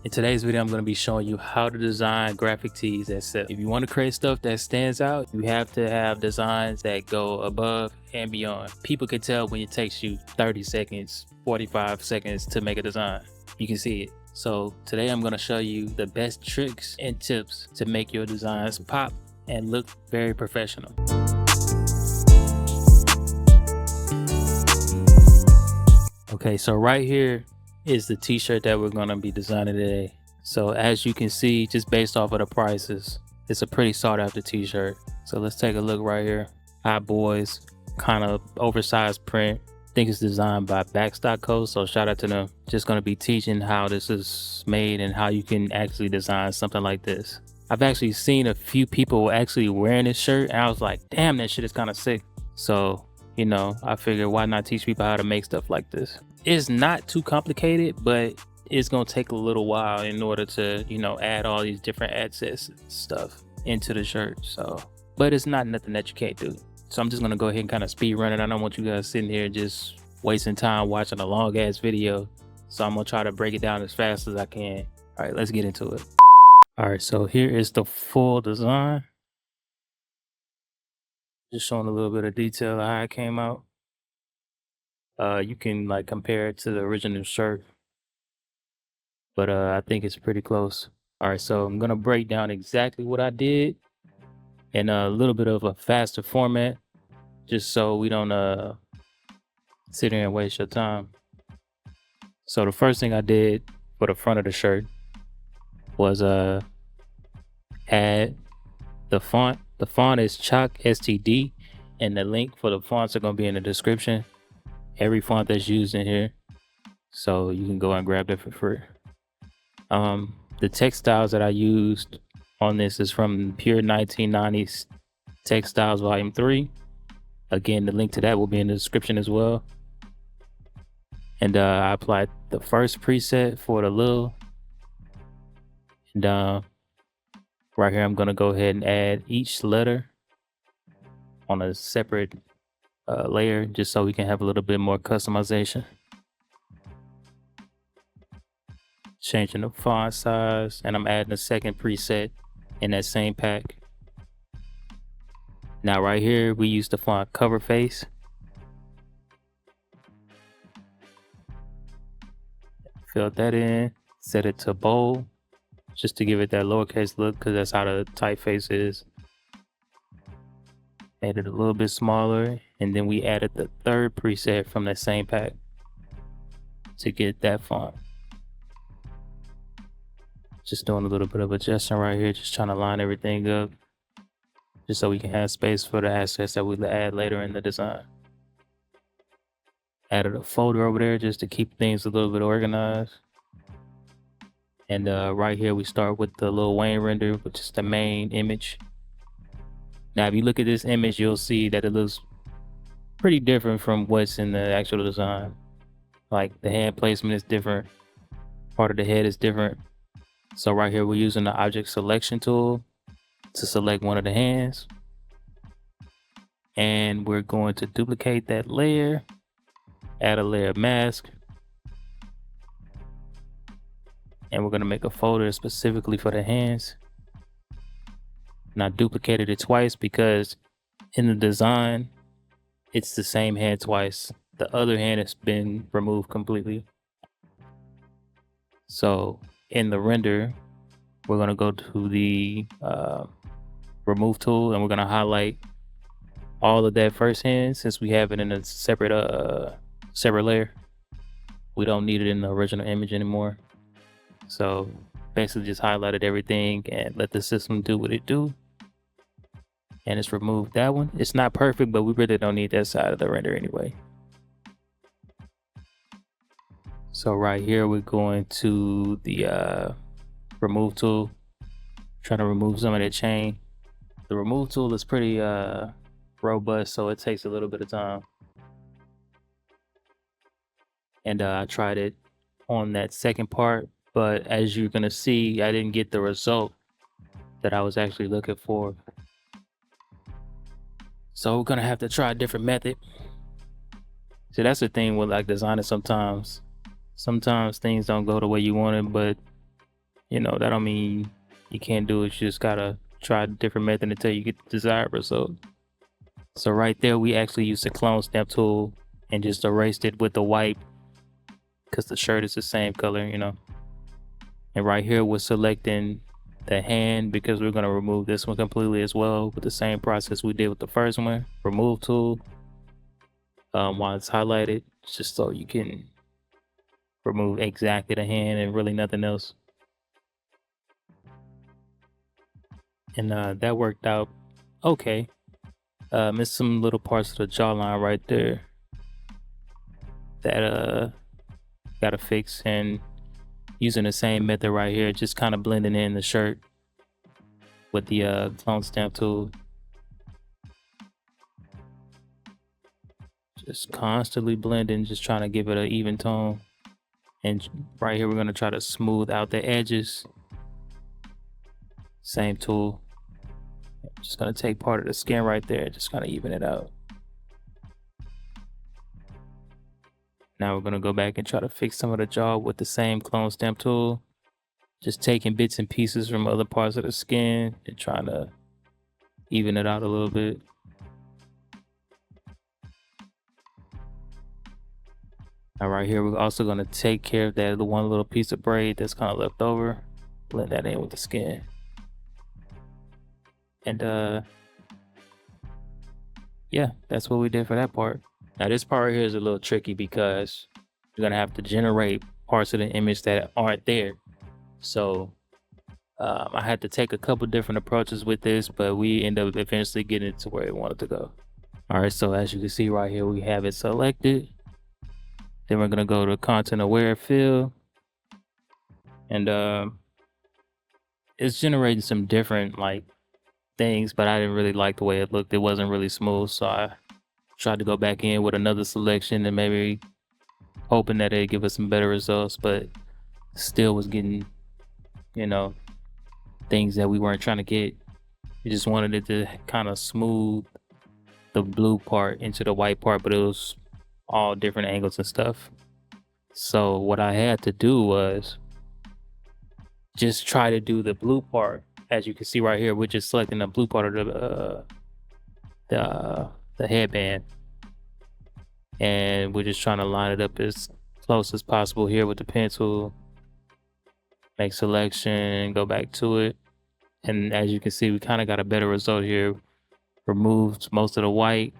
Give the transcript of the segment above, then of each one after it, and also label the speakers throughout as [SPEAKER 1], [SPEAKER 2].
[SPEAKER 1] In today's video, I'm going to be showing you how to design graphic tees that sell. If you want to create stuff that stands out, you have to have designs that go above and beyond. People can tell when it takes you 30 seconds, 45 seconds to make a design. You can see it. So today I'm going to show you the best tricks and tips to make your designs pop and look very professional. Okay, so right here is the t-shirt that we're gonna be designing today. So as you can see, just based off of the prices, it's a pretty sought after t-shirt. So let's take a look right here. Hot Boyz, kind of oversized print. I think it's designed by Backstock Co. So shout out to them. Just gonna be teaching how this is made and how you can actually design something like this. I've actually seen a few people actually wearing this shirt and I was like, damn, that shit is kind of sick. So, you know, I figured why not teach people how to make stuff like this. It's not too complicated, but it's gonna take a little while in order to, you know, add all these different assets and stuff into the shirt. So, but it's not nothing that you can't do. So I'm just gonna go ahead and kind of speed run it. I don't want you guys sitting here just wasting time watching a long ass video. So I'm gonna try to break it down as fast as I can. All right, let's get into it. All right, so here is the full design. Just showing a little bit of detail of how it came out. You can like compare it to the original shirt, but I think it's pretty close. All right, so I'm gonna break down exactly what I did in a little bit of a faster format, just so we don't sit here and waste your time. So the first thing I did for the front of the shirt was add the font. The font is Chalk STD, and the link for the fonts are gonna be in the description. Every font that's used in here, so you can go and grab that for free. The textiles that I used on this is from Pure 1990s Textiles Volume 3. Again, the link to that will be in the description as well. And I applied the first preset for the Lil. And right here, I'm gonna go ahead and add each letter on a separate layer, just so we can have a little bit more customization. Changing the font size, and I'm adding a second preset in that same pack. Now right here, we use the font Cover Face. Fill that in, set it to bold, just to give it that lowercase look, because that's how the typeface is. Made it a little bit smaller, and then we added the third preset from that same pack to get that font. Just doing a little bit of adjusting right here, just trying to line everything up, just so we can have space for the assets that we'll add later in the design. Added a folder over there just to keep things a little bit organized. And right here we start with the Lil Wayne render, which is the main image. Now, if you look at this image, you'll see that it looks pretty different from what's in the actual design. Like the hand placement is different, part of the head is different. So right here, we're using the object selection tool to select one of the hands. And we're going to duplicate that layer, add a layer mask. And we're gonna make a folder specifically for the hands. And I duplicated it twice because in the design, it's the same hand twice. The other hand has been removed completely. So in the render, we're gonna go to the remove tool, and we're gonna highlight all of that first hand since we have it in a separate layer. We don't need it in the original image anymore. So basically just highlighted everything and let the system do what it do. And it's removed that one. It's not perfect, but we really don't need that side of the render anyway. So right here, we're going to the remove tool, trying to remove some of that chain. The remove tool is pretty robust, so it takes a little bit of time. And I tried it on that second part, but as you're gonna see, I didn't get the result that I was actually looking for. So we're gonna have to try a different method. See, that's the thing with like designing sometimes. Sometimes things don't go the way you want it, but You know, that don't mean you can't do it. You just gotta try a different method until you get the desired result. So right there, we actually used the clone stamp tool and just erased it with the wipe because the shirt is the same color, you know. And right here, we're selecting the hand because we're gonna remove this one completely as well with the same process we did with the first one. Remove tool, while it's highlighted, just so you can remove exactly the hand and really nothing else. And that worked out okay. Missed some little parts of the jawline right there that gotta fix, and using the same method right here, just kind of blending in the shirt with the clone stamp tool. Just constantly blending, just trying to give it an even tone. And right here, we're gonna try to smooth out the edges. Same tool. Just gonna take part of the skin right there, just kind of even it out. Now we're gonna go back and try to fix some of the jaw with the same clone stamp tool. Just taking bits and pieces from other parts of the skin and trying to even it out a little bit. Now right here, we're also gonna take care of the one little piece of braid that's kind of left over. Blend that in with the skin. And yeah, that's what we did for that part. Now this part right here is a little tricky because you're gonna have to generate parts of the image that aren't there. So I had to take a couple different approaches with this, but we end up eventually getting it to where we wanted to go. All right, so as you can see right here, we have it selected. Then we're gonna go to content aware fill, and it's generating some different like things, but I didn't really like the way it looked. It wasn't really smooth, so I tried to go back in with another selection and maybe hoping that it'd give us some better results, but still was getting, you know, things that we weren't trying to get. We just wanted it to kind of smooth the blue part into the white part, but it was all different angles and stuff. So what I had to do was just try to do the blue part. As you can see right here, we're just selecting the blue part of the headband, and we're just trying to line it up as close as possible here with the pen tool. Make selection, go back to it, and as you can see, we kind of got a better result here. Removed most of the white,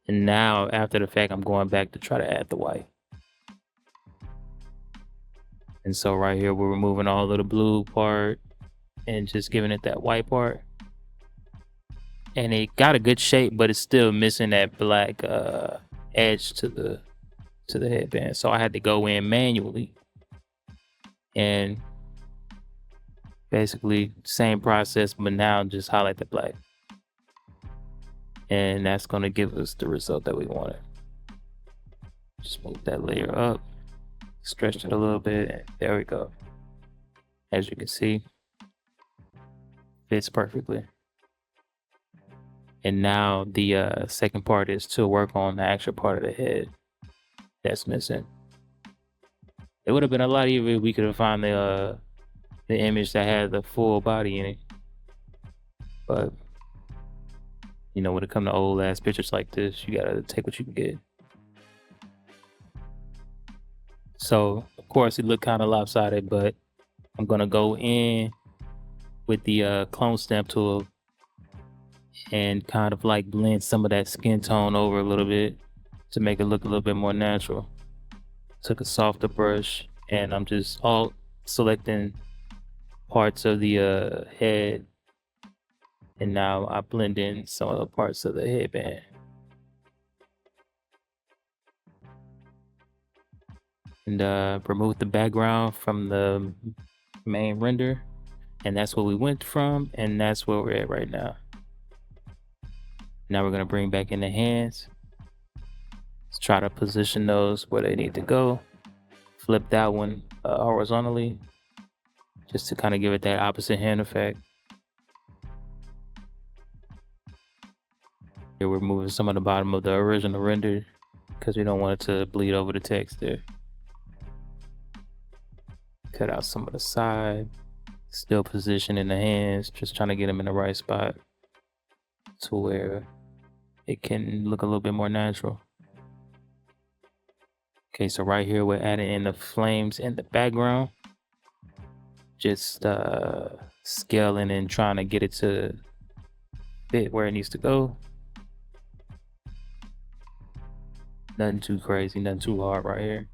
[SPEAKER 1] and now after the fact, I'm going back to try to add the white. And so right here, we're removing all of the blue part and just giving it that white part. And it got a good shape, but it's still missing that black edge to the headband. So I had to go in manually and basically same process, but now just highlight the black. And that's gonna give us the result that we wanted. Just move that layer up, stretch it a little bit, and there we go. As you can see, fits perfectly. And now the second part is to work on the actual part of the head that's missing. It would have been a lot easier if we could have found the image that had the full body in it. But you know, when it comes to old ass pictures like this, you gotta take what you can get. So of course it looked kind of lopsided, but I'm gonna go in with the clone stamp tool and kind of like blend some of that skin tone over a little bit to make it look a little bit more natural. Took a softer brush and I'm just all selecting parts of the head, and now I blend in some of the parts of the headband. And remove the background from the main render, and that's what we went from, and that's where we're at right now. Now we're gonna bring back in the hands. Let's try to position those where they need to go. Flip that one horizontally, just to kind of give it that opposite hand effect. Here we're moving some of the bottom of the original render because we don't want it to bleed over the text there. Cut out some of the side. Still positioning the hands, just trying to get them in the right spot to where it can look a little bit more natural. Okay, so right here we're adding in the flames in the background. Just scaling and trying to get it to fit where it needs to go. Nothing too crazy, nothing too hard right here.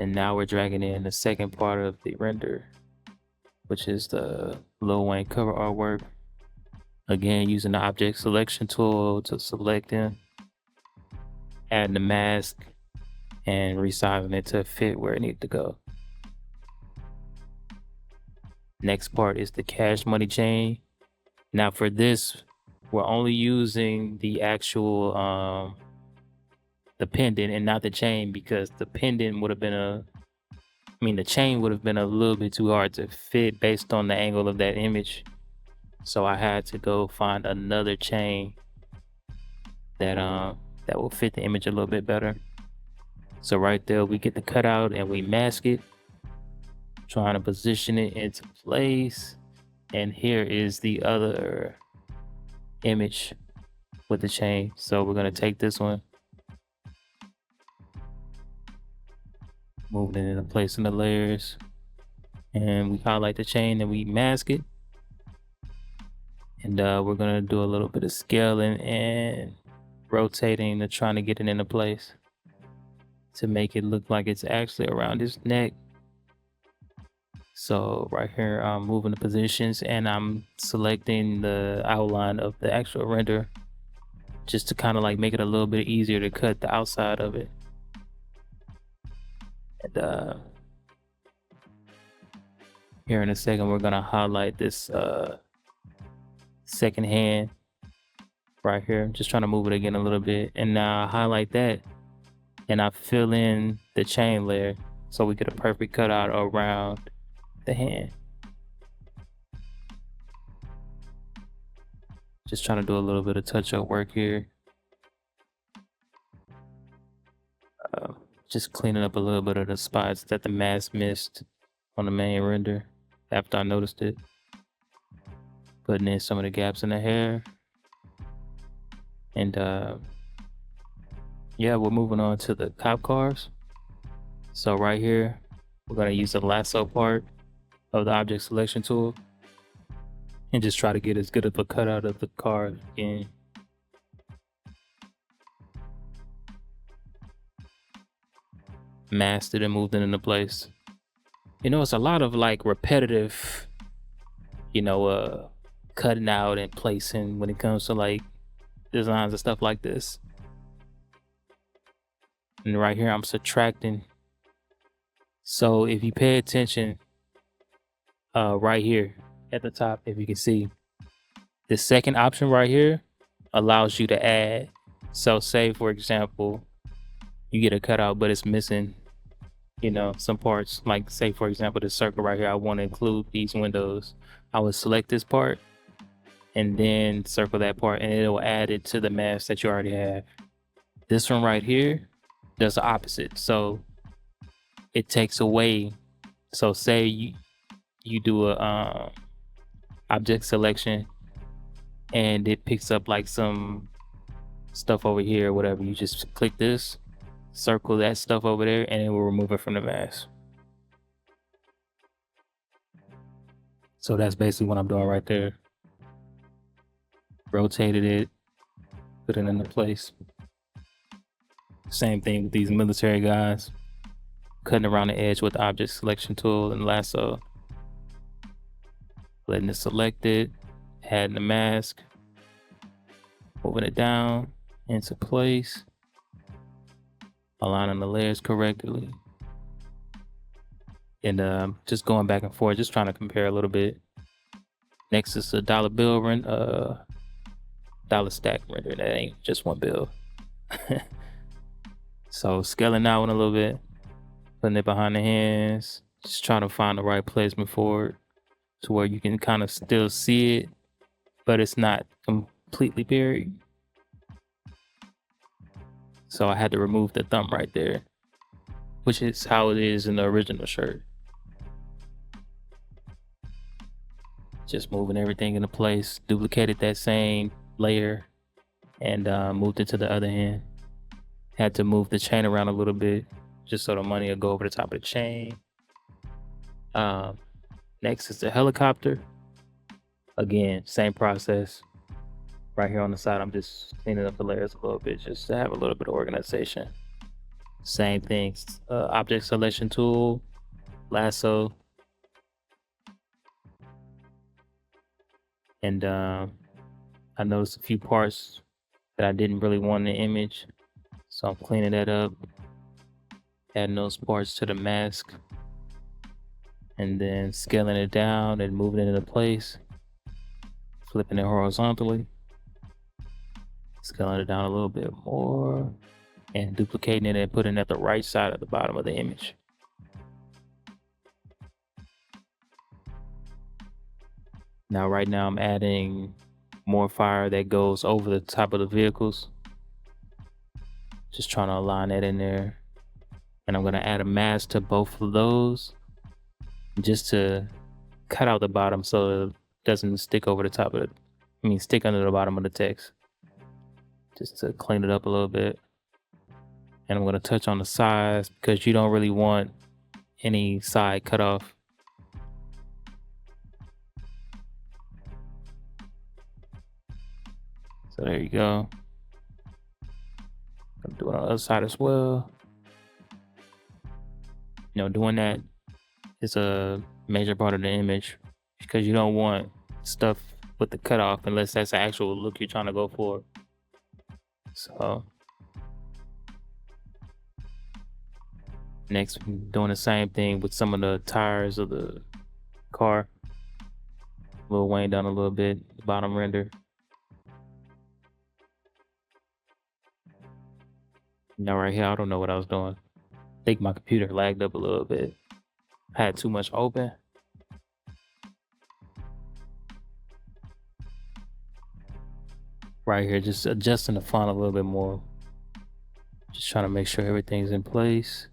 [SPEAKER 1] And now we're dragging in the second part of the render, which is the Lil Wayne cover artwork. Again, using the object selection tool to select him, adding the mask, and resizing it to fit where it needs to go. Next part is the Cash Money chain. Now for this, we're only using the actual the pendant and not the chain, because the pendant would have been the chain would have been a little bit too hard to fit based on the angle of that image. So I had to go find another chain that will fit the image a little bit better. So right there, we get the cutout and we mask it, trying to position it into place. And here is the other image with the chain. So we're gonna take this one, move it into place in the layers, and we highlight the chain and we mask it. And we're gonna do a little bit of scaling and rotating to trying to get it into place to make it look like it's actually around his neck. So right here, I'm moving the positions and I'm selecting the outline of the actual render just to kind of like make it a little bit easier to cut the outside of it. And here in a second, we're gonna highlight this second hand right here. Just trying to move it again a little bit, and now I highlight that and I fill in the chain layer so we get a perfect cutout around the hand. Just trying to do a little bit of touch-up work here. Just cleaning up a little bit of the spots that the mask missed on the main render after I noticed it. Putting in some of the gaps in the hair. And yeah, we're moving on to the cop cars. So right here, we're gonna use the lasso part of the object selection tool and just try to get as good of a cutout of the car again. Masked it and moved it into place. You know, it's a lot of like repetitive, cutting out and placing when it comes to like designs and stuff like this. And right here, I'm subtracting. So if you pay attention, right here at the top, if you can see, the second option right here allows you to add. So say, for example, you get a cutout, but it's missing, some parts. Like say, for example, this circle right here, I want to include these windows. I would select this part and then circle that part, and it will add it to the mask that you already have. This one right here does the opposite. So it takes away. So say you do a object selection and it picks up like some stuff over here or whatever. You just click this, circle that stuff over there, and it will remove it from the mask. So that's basically what I'm doing right there. Rotated it, put it into place. Same thing with these military guys. Cutting around the edge with the object selection tool and lasso. Letting it select it, adding the mask, moving it down into place, aligning the layers correctly, and just going back and forth, just trying to compare a little bit. Next is the dollar bill dollar stack render. That ain't just one bill. So scaling out one a little bit, putting it behind the hands, just trying to find the right placement for it to where you can kind of still see it, but it's not completely buried. So I had to remove the thumb right there. which is how it is in the original shirt. Just moving everything into place, duplicated that same layer and moved it to the other end. Had to move the chain around a little bit just so the money will go over the top of the chain. Next is the helicopter. Again, same process. Right here on the side, I'm just cleaning up the layers a little bit just to have a little bit of organization. Same things, object selection tool, lasso, and I noticed a few parts that I didn't really want in the image, so I'm cleaning that up, adding those parts to the mask, and then scaling it down and moving it into place, flipping it horizontally, scaling it down a little bit more, and duplicating it and putting it at the right side at the bottom of the image. Now, right now I'm adding more fire that goes over the top of the vehicles. Just trying to align that in there. And I'm gonna add a mask to both of those just to cut out the bottom so it doesn't stick over the top of it. Stick under the bottom of the text. Just to clean it up a little bit. And I'm gonna touch on the sides because you don't really want any side cut off. So there you go. I'm gonna do it on the other side as well. Doing that is a major part of the image because you don't want stuff with the cutoff unless that's the actual look you're trying to go for. So next, I'm doing the same thing with some of the tires of the car. Lil Wayne down a little bit, bottom render. Now right here, I don't know what I was doing. I think my computer lagged up a little bit. I had too much open. Right here, just adjusting the font a little bit more. Just trying to make sure everything's in place.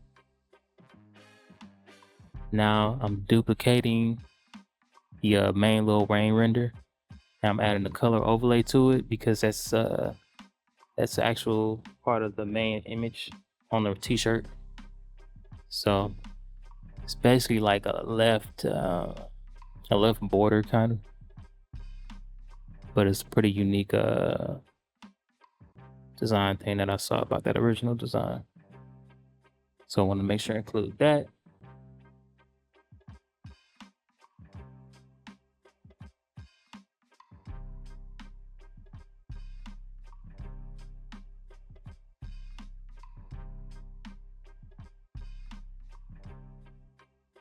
[SPEAKER 1] Now I'm duplicating the main Lil Wayne render. Now I'm adding the color overlay to it because that's the actual part of the main image on the t-shirt. So it's basically like a left border kind of, but it's a pretty unique design thing that I saw about that original design. So I want to make sure I include that.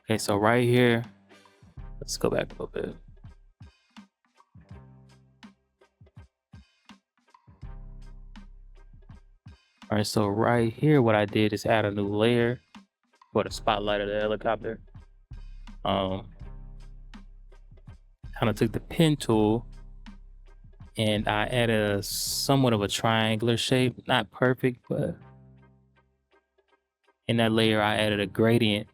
[SPEAKER 1] Okay, so right here, let's go back a little bit. All right, so right here, what I did is add a new layer for the spotlight of the helicopter. Kind of took the pen tool and I added a somewhat of a triangular shape, not perfect, but in that layer, I added a gradient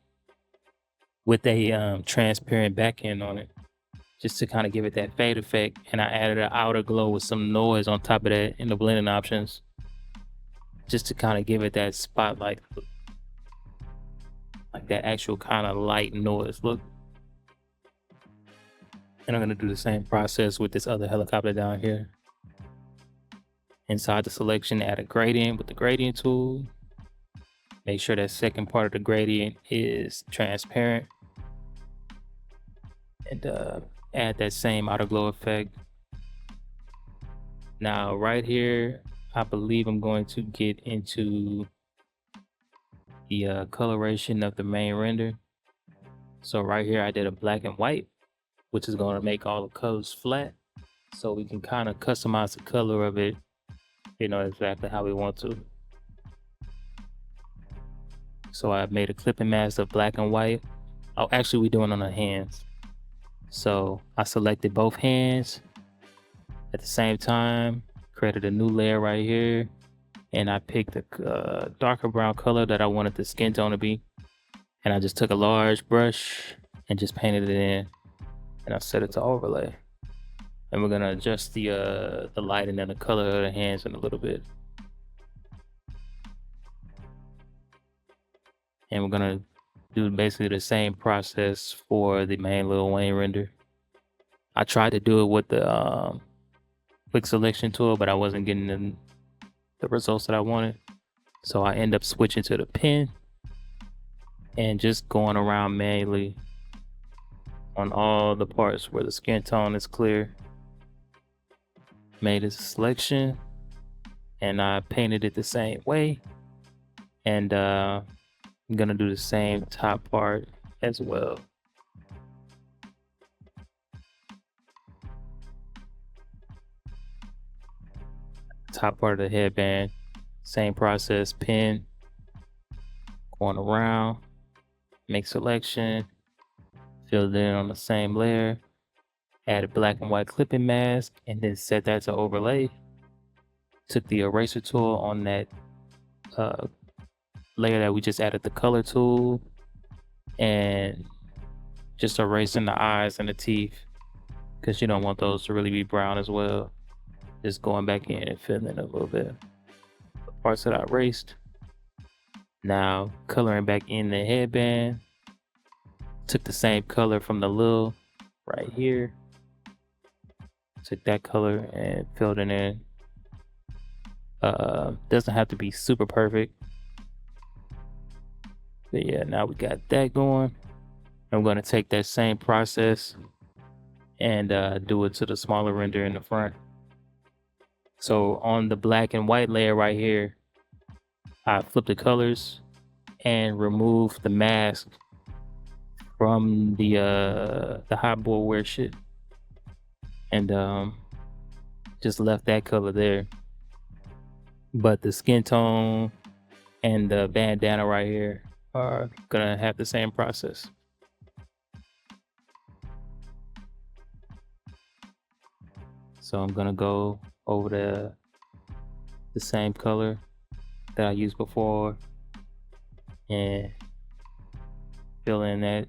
[SPEAKER 1] with a transparent back end on it, just to kind of give it that fade effect. And I added an outer glow with some noise on top of that in the blending options, just to kind of give it that spotlight look, like that actual kind of light noise look. And I'm gonna do the same process with this other helicopter down here. Inside the selection, add a gradient with the gradient tool. Make sure that second part of the gradient is transparent. And add that same outer glow effect. Now right here, I believe I'm going to get into the coloration of the main render. So right here, I did a black and white, which is going to make all the colors flat. So we can kind of customize the color of it, exactly how we want to. So I made a clipping mask of black and white. Oh, actually we're doing on the hands. So I selected both hands at the same time, created a new layer right here, and I picked a darker brown color that I wanted the skin tone to be. And I just took a large brush and just painted it in, and I set it to overlay. And we're gonna adjust the lighting and the color of the hands in a little bit. And we're gonna do basically the same process for the main Lil Wayne render. I tried to do it with the quick selection tool, but I wasn't getting the results that I wanted. So I end up switching to the pen and just going around manually on all the parts where the skin tone is clear. Made a selection and I painted it the same way. And I'm gonna do the same top part as well. Top part of the headband, same process, pen, going around, make selection, fill it in on the same layer, add a black and white clipping mask, and then set that to overlay. Took the eraser tool on that layer that we just added the color tool, and just erasing the eyes and the teeth, because you don't want those to really be brown as well. Just going back in and filling in a little bit. The parts that I erased. Now coloring back in the headband. Took the same color from the Lil right here. Took that color and filled it in. Doesn't have to be super perfect. But yeah, now we got that going. I'm gonna take that same process and do it to the smaller render in the front. So on the black and white layer right here, I flip the colors and remove the mask from the Hot Boyz-inspired shit, and just left that color there. But the skin tone and the bandana right here are gonna have the same process. So I'm gonna go over the same color that I used before and fill in that.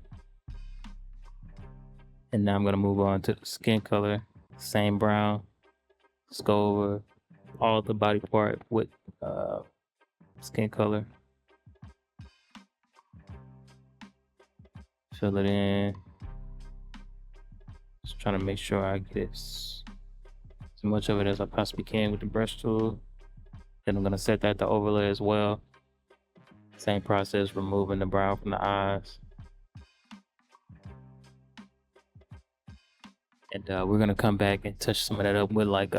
[SPEAKER 1] And now I'm gonna move on to the skin color, same brown. Let's go over all the body part with skin color. Fill it in. Just trying to make sure I get as much of it as I possibly can with the brush tool. Then I'm gonna set that to overlay as well. Same process, removing the brown from the eyes. And we're gonna come back and touch some of that up with like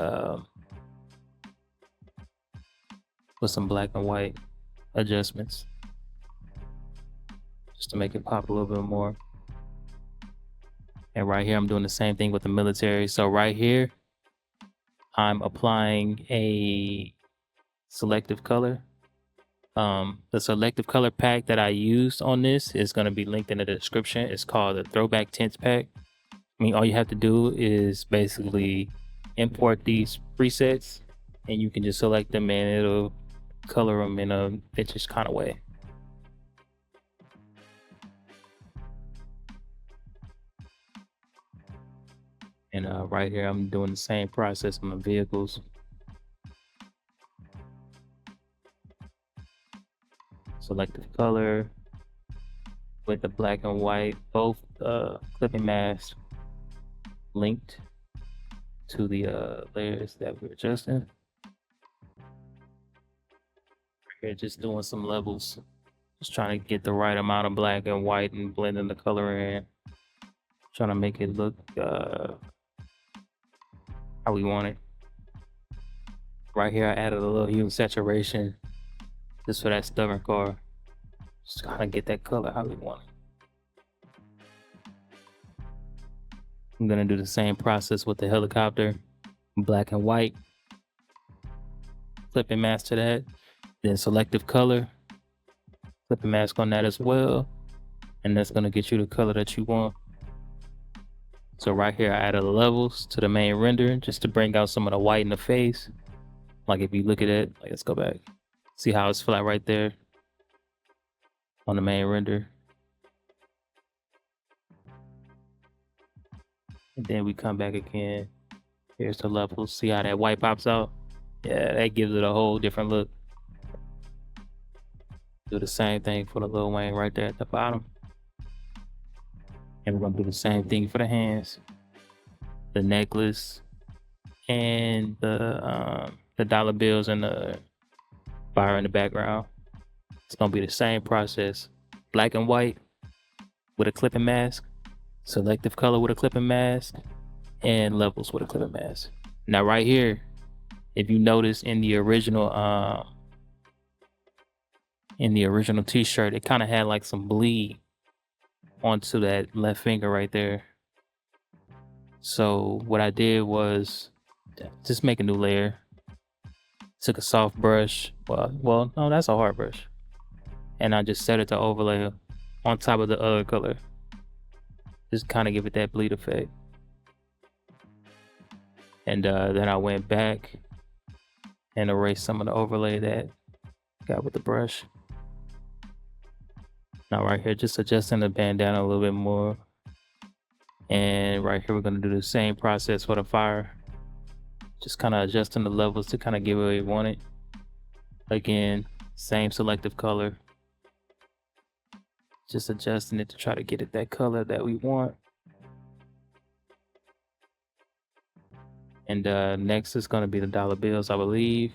[SPEAKER 1] with some black and white adjustments, just to make it pop a little bit more. And right here, I'm doing the same thing with the military. So right here, I'm applying a selective color. The selective color pack that I used on this is going to be linked in the description. It's called the Throwback Tints Pack. I mean, all you have to do is basically import these presets, and you can just select them and it'll color them in a vintage kind of way. And right here, I'm doing the same process on the vehicles. Selective color with the black and white, both clipping masks linked to the layers that we're adjusting. Here, just doing some levels, just trying to get the right amount of black and white and blending the color in, trying to make it look how we want it. Right here, I added a little hue and saturation just for that stubborn car. Just trying to get that color how we want it. I'm gonna do the same process with the helicopter, black and white, clipping mask to that, then selective color, clipping mask on that as well, and that's gonna get you the color that you want. So right here, I added levels to the main render just to bring out some of the white in the face. Like if you look at it, like let's go back. See how it's flat right there on the main render. And then we come back again. Here's the levels. See how that white pops out? Yeah, that gives it a whole different look. Do the same thing for the Lil Wayne right there at the bottom. And we're gonna do the same thing for the hands, the necklace, and the dollar bills and the fire in the background. It's gonna be the same process. Black and white with a clipping mask, selective color with a clipping mask, and levels with a clipping mask. Now right here, if you notice in the original t-shirt, it kind of had like some bleed onto that left finger right there. So what I did was just make a new layer. Took a soft brush. Well, no, that's a hard brush. And I just set it to overlay on top of the other color. Just kind of give it that bleed effect. And then I went back and erased some of the overlay that I got with the brush. Now right here, just adjusting the bandana a little bit more. And right here, we're gonna do the same process for the fire. Just kind of adjusting the levels to kind of give it where you want it. Again, same selective color. Just adjusting it to try to get it that color that we want. And next is gonna be the dollar bills, I believe.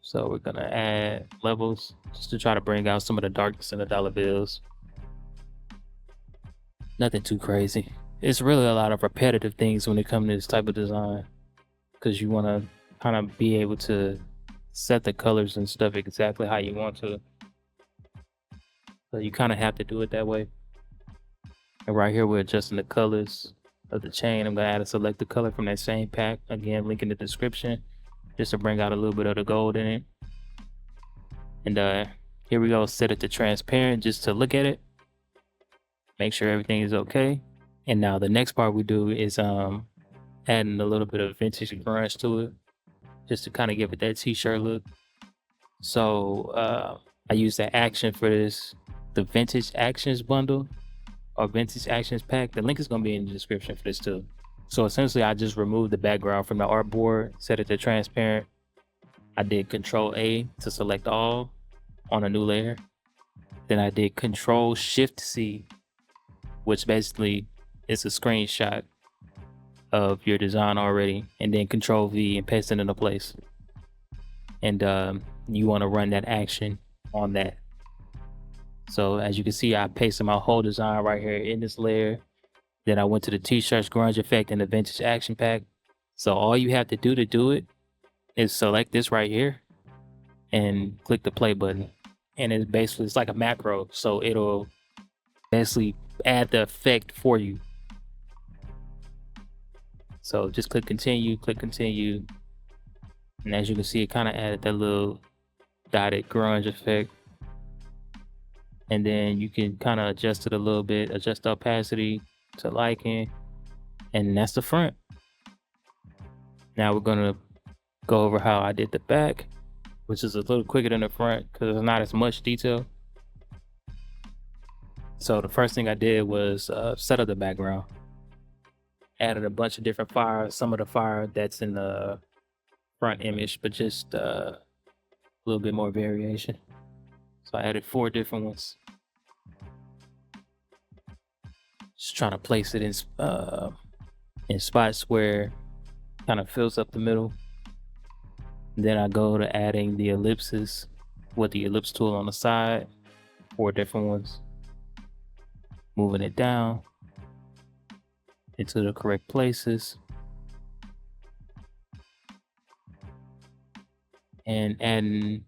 [SPEAKER 1] So we're gonna add levels just to try to bring out some of the darkness in the dollar bills. Nothing too crazy. It's really a lot of repetitive things when it comes to this type of design, because you want to kind of be able to set the colors and stuff exactly how you want to. So you kind of have to do it that way. And right here, we're adjusting the colors of the chain. I'm gonna add a selected color from that same pack. Again, link in the description, just to bring out a little bit of the gold in it. And here we go, set it to transparent just to look at it. Make sure everything is okay. And now the next part we do is adding a little bit of vintage grunge to it, just to kind of give it that t-shirt look. So I use that action for this, the vintage actions bundle or vintage actions pack. The link is gonna be in the description for this too. So essentially I just removed the background from the artboard, set it to transparent. I did Control A to select all on a new layer. Then I did Control Shift C, which basically is a screenshot of your design already, and then Control V and paste it into place. And you want to run that action on that. So as you can see, I pasted my whole design right here in this layer. Then I went to the t-shirts grunge effect and the vintage action pack. So all you have to do it is select this right here and click the play button. And it's like a macro, so it'll basically add the effect for you. So just click continue, and as you can see, it kind of added that little dotted grunge effect. And then you can kind of adjust it a little bit, adjust the opacity to liking, and that's the front. Now we're gonna go over how I did the back, which is a little quicker than the front because there's not as much detail. So the first thing I did was set up the background. Added a bunch of different fires, some of the fire that's in the front image, but just a little bit more variation. So I added 4 different ones. Just trying to place it in spots where kind of fills up the middle. Then I go to adding the ellipses with the ellipse tool on the side, 4 different ones. Moving it down into the correct places. And adding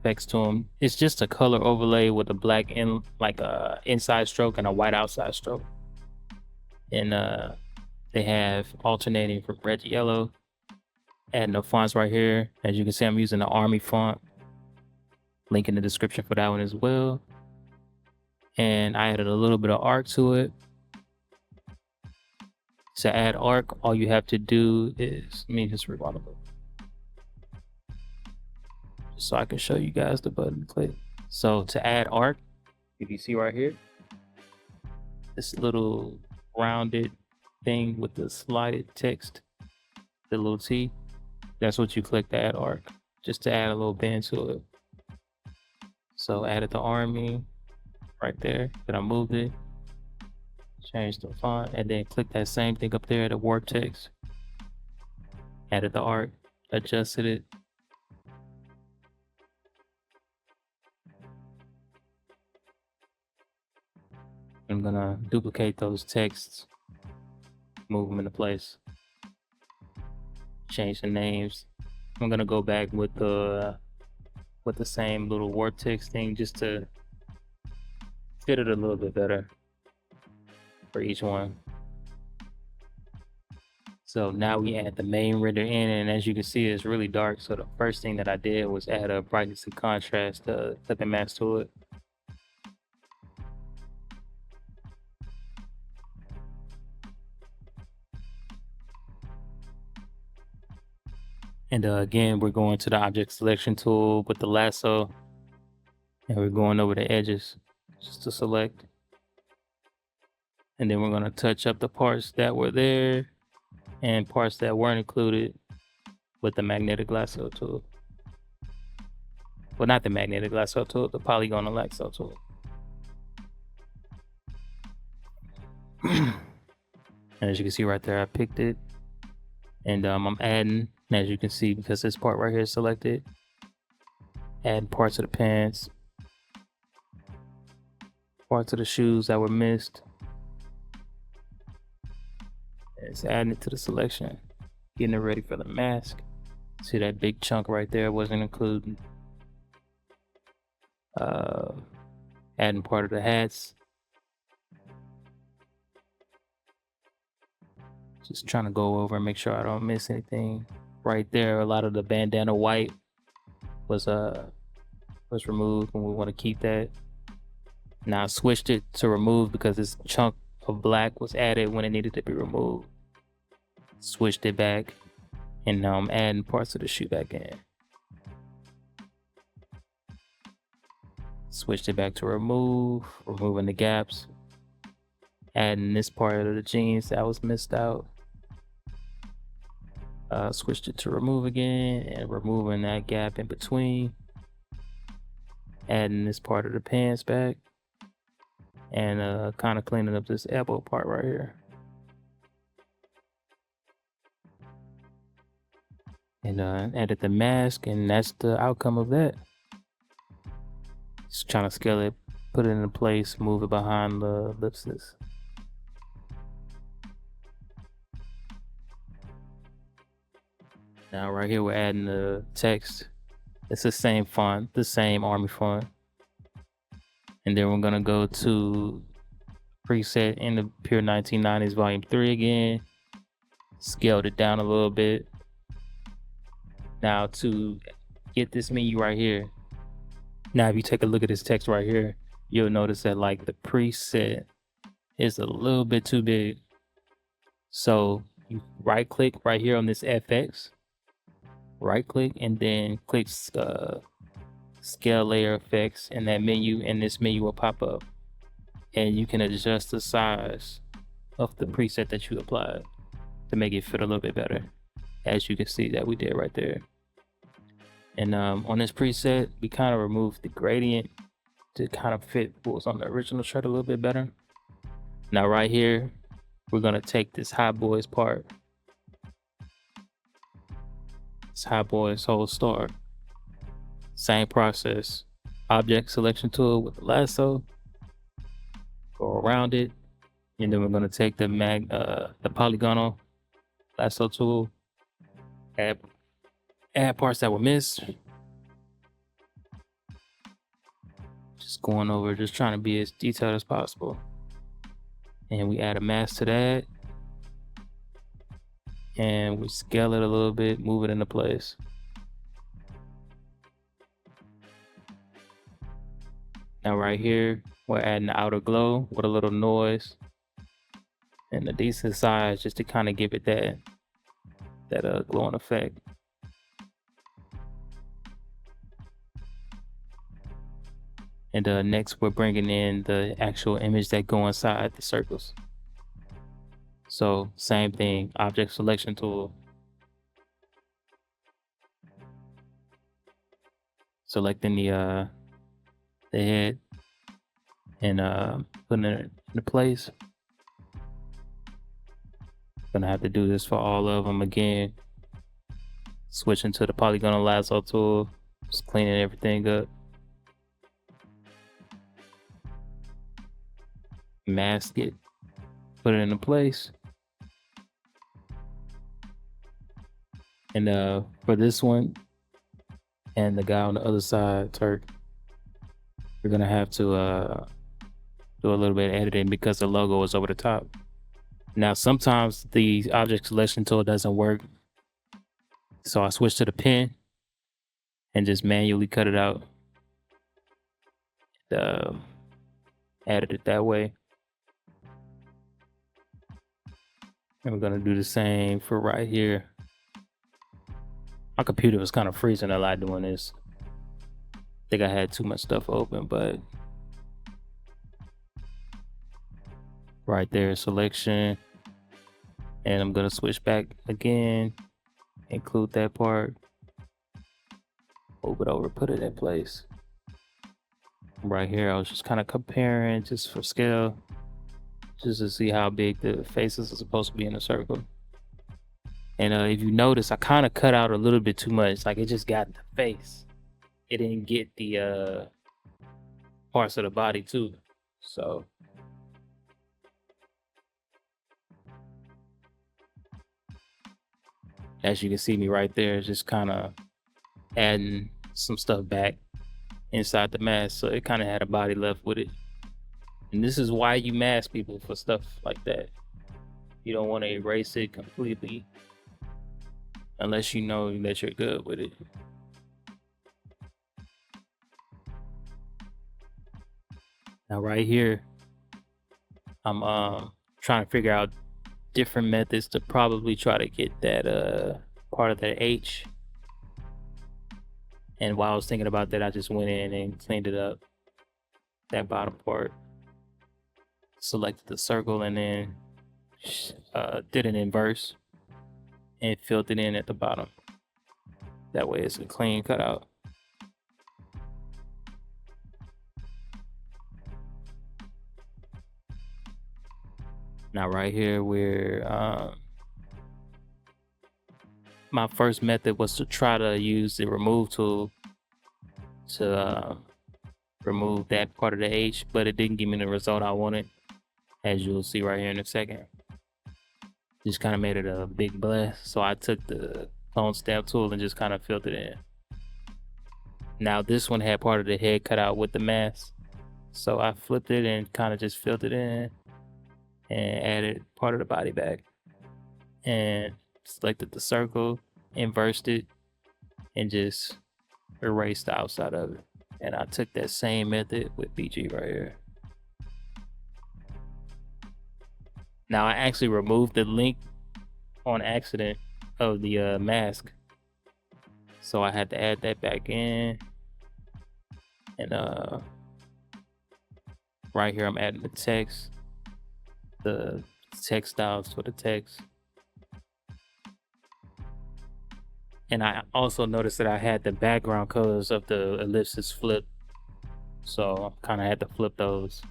[SPEAKER 1] effects to them. It's just a color overlay with a black inside stroke and a white outside stroke. And they have alternating from red to yellow. Adding the fonts right here. As you can see, I'm using the Army font. Link in the description for that one as well. And I added a little bit of arc to it. To add arc, all you have to do is, let me just rewind a little, just so I can show you guys the button click. So to add arc, if you see right here, this little rounded thing with the slided text, the little T, that's what you click to add arc, just to add a little bend to it. So added the army right there, then I moved it, changed the font, and then click that same thing up there, the warp text, added the arc, adjusted it. I'm gonna duplicate those texts, move them into place, change the names. I'm gonna go back with the same little warp text thing just to fit it a little bit better for each one. So now we add the main render in, and as you can see, it's really dark. So the first thing that I did was add a brightness and contrast clipping mask to it. And again, we're going to the object selection tool with the lasso, and we're going over the edges just to select. And then we're going to touch up the parts that were there and parts that weren't included with the magnetic lasso tool. Well, not the magnetic lasso tool, the polygonal lasso tool. And as you can see right there, I picked it, and I'm adding, and as you can see, because this part right here is selected, adding parts of the pants, parts of the shoes that were missed. It's adding it to the selection, getting it ready for the mask. See that big chunk right there wasn't included. Adding part of the hats. Just trying to go over and make sure I don't miss anything. Right there, a lot of the bandana white was removed, and we want to keep that. Now I switched it to remove because this chunk of black was added when it needed to be removed. Switched it back, and now I'm adding parts of the shoe back in. Switched it back to remove, removing the gaps. Adding this part of the jeans that was missed out. Switched it to remove again, and removing that gap in between. Adding this part of the pants back, and kind of cleaning up this elbow part right here. And added the mask, and that's the outcome of that. Just trying to scale it, put it into place, move it behind the ellipsis. Now right here we're adding the text. It's the same font, the same army font. And then we're gonna go to preset in the Pure 1990s Volume 3 again. Scaled it down a little bit. Now to get this menu right here. Now if you take a look at this text right here, you'll notice that like the preset is a little bit too big. So you right click right here on this FX. Right click and then click scale layer effects in that menu, and this menu will pop up, and you can adjust the size of the preset that you applied to make it fit a little bit better, as you can see that we did right there. And on this preset we kind of removed the gradient to kind of fit what was on the original shirt a little bit better. Now right here we're gonna take this Hot Boyz part, this Hot Boyz whole star. Same process. Object selection tool with the lasso. Go around it, and then we're gonna take the polygonal lasso tool. Add parts that were missed. Just going over, just trying to be as detailed as possible. And we add a mask to that. And we scale it a little bit, move it into place. Now right here, we're adding the outer glow with a little noise and a decent size just to kind of give it that glowing effect. And next we're bringing in the actual image that go inside the circles. So same thing, object selection tool. Selecting the head and putting it into place. Gonna have to do this for all of them again. Switching to the polygonal lasso tool, just cleaning everything up. Mask it, put it into place. And for this one and the guy on the other side, Tshirt, we're gonna have to do a little bit of editing because the logo is over the top. Now, sometimes the object selection tool doesn't work. So I switched to the pen and just manually cut it out. Added it that way. And we're gonna do the same for right here. My computer was kind of freezing a lot doing this. I think I had too much stuff open, but right there, selection. And I'm gonna switch back again, include that part, move it over, put it in place. Right here, I was just kind of comparing just for scale, just to see how big the faces are supposed to be in a circle. And if you notice, I kind of cut out a little bit too much. Like, it just got the face. It didn't get the parts of the body too. So as you can see me right there, just kind of adding some stuff back inside the mask, so it kind of had a body left with it. And this is why you mask people for stuff like that. You don't want to erase it completely unless you know that you're good with it. Now right here, I'm trying to figure out different methods to probably try to get that part of that H. And while I was thinking about that, I just went in and cleaned it up, that bottom part. Selected the circle and then did an inverse and filled it in at the bottom. That way it's a clean cutout. Now right here, where my first method was to try to use the remove tool to remove that part of the H, but it didn't give me the result I wanted, as you'll see right here in a second. Just kind of made it a big bless. So I took the clone stamp tool and just kind of filled it in. Now this one had part of the head cut out with the mask, so I flipped it and kind of just filled it in and added part of the body back and selected the circle, inversed it, and just erased the outside of it. And I took that same method with BG right here. Now I actually removed the link on accident of the mask, so I had to add that back in. And right here I'm adding the text, the text styles for the text. And I also noticed that I had the background colors of the ellipses flipped, so I kind of had to flip those.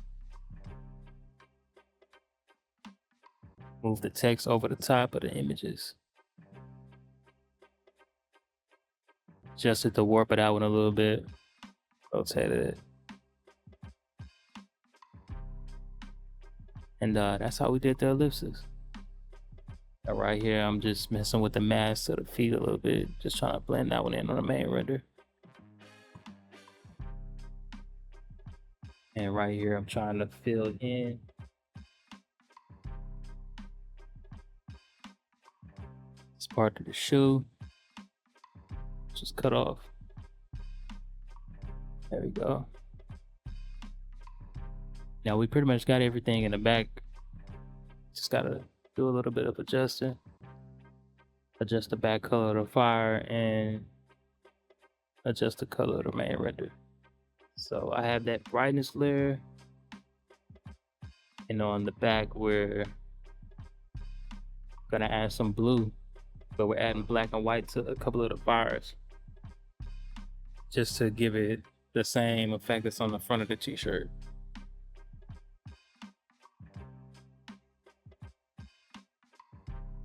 [SPEAKER 1] Move the text over the top of the images. Adjusted the warp it out one a little bit. Rotated it. And that's how we did the ellipses. Now right here, I'm just messing with the mask of the feet a little bit, just trying to blend that one in on the main render. And right here, I'm trying to fill in this part of the shoe. Just cut off. There we go. Now we pretty much got everything in the back. Just gotta do a little bit of adjusting. Adjust the back color of the fire and adjust the color of the main render. So I have that brightness layer, and on the back where Gonna add some blue, but we're adding black and white to a couple of the fires, just to give it the same effect that's on the front of the t-shirt.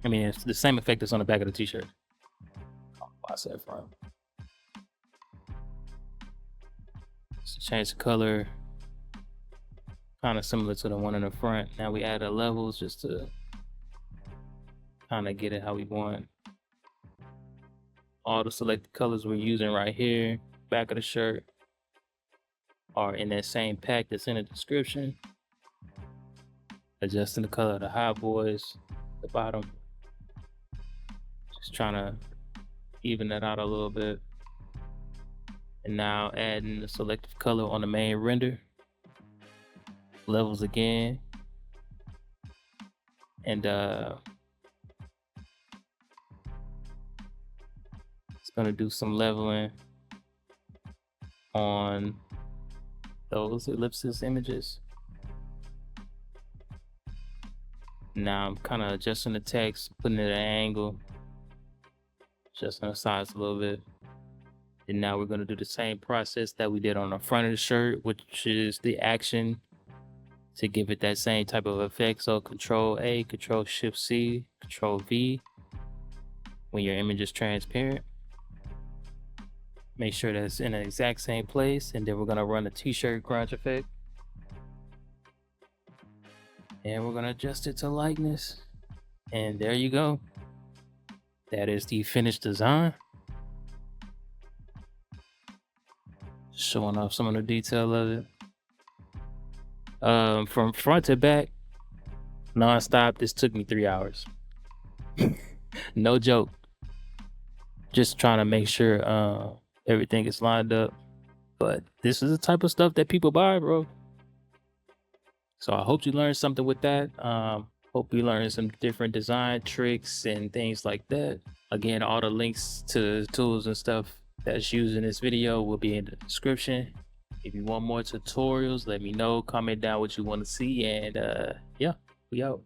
[SPEAKER 1] I mean, it's the same effect that's on the back of the t-shirt. I said front. So change the color, kind of similar to the one in the front. Now we add the levels just to kind of get it how we want. All the selected colors we're using right here, back of the shirt, are in that same pack that's in the description. Adjusting the color of the Hot Boyz, the bottom. Just trying to even that out a little bit. And now adding the selective color on the main render. Levels again. And it's gonna do some leveling on those ellipsis images. Now I'm kind of adjusting the text, putting it at an angle, adjusting the size a little bit. And now we're going to do the same process that we did on the front of the shirt, which is the action to give it that same type of effect. So Control A, Control Shift C, Control V when your image is transparent. Make sure that's in the exact same place, and then we're going to run the t-shirt grunge effect. And we're going to adjust it to likeness. And there you go. That is the finished design. Showing off some of the detail of it. From front to back, non-stop, this took me 3 hours. No joke. Just trying to make sure everything is lined up. But this is the type of stuff that people buy, bro. So I hope you learned something with that. Hope you learned some different design tricks and things like that. Again, all the links to tools and stuff that's used in this video will be in the description. If you want more tutorials, let me know. Comment down what you want to see, and yeah, we out.